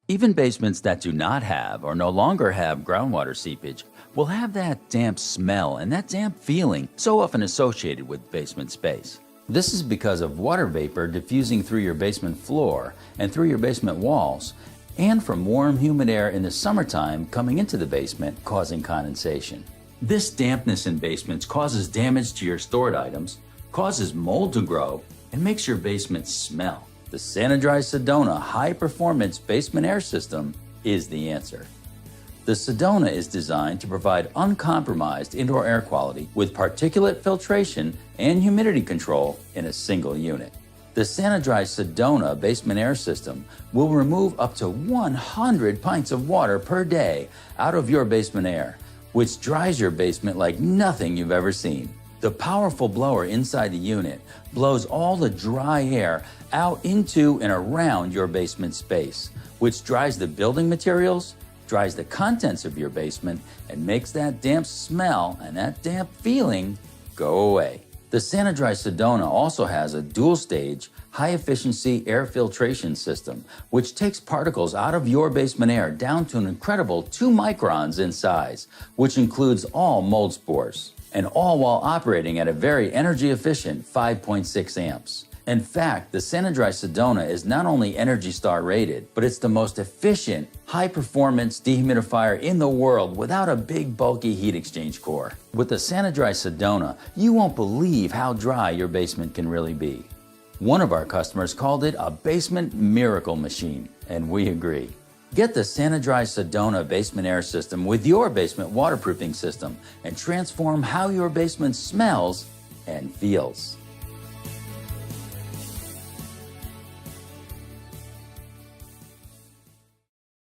Even basements that do not have or no longer have groundwater seepage will have that damp smell and that damp feeling so often associated with basement space. This is because of water vapor diffusing through your basement floor and through your basement walls, and from warm, humid air in the summertime coming into the basement, causing condensation. This dampness in basements causes damage to your stored items, causes mold to grow, and makes your basement smell. The Sanidry Sedona high-performance basement air system is the answer. The Sedona is designed to provide uncompromised indoor air quality with particulate filtration and humidity control in a single unit. The Sanidry Sedona basement air system will remove up to 100 pints of water per day out of your basement air, which dries your basement like nothing you've ever seen. The powerful blower inside the unit blows all the dry air out into and around your basement space, which dries the building materials, dries the contents of your basement, and makes that damp smell and that damp feeling go away. The Sanidry Sedona also has a dual-stage, high-efficiency air filtration system, which takes particles out of your basement air down to an incredible 2 microns in size, which includes all mold spores, and all while operating at a very energy-efficient 5.6 amps. In fact, the Sanidry Sedona is not only ENERGY STAR rated, but it's the most efficient, high-performance dehumidifier in the world without a big, bulky heat exchange core. With the Sanidry Sedona, you won't believe how dry your basement can really be. One of our customers called it a basement miracle machine, and we agree. Get the Sanidry Sedona basement air system with your basement waterproofing system and transform how your basement smells and feels.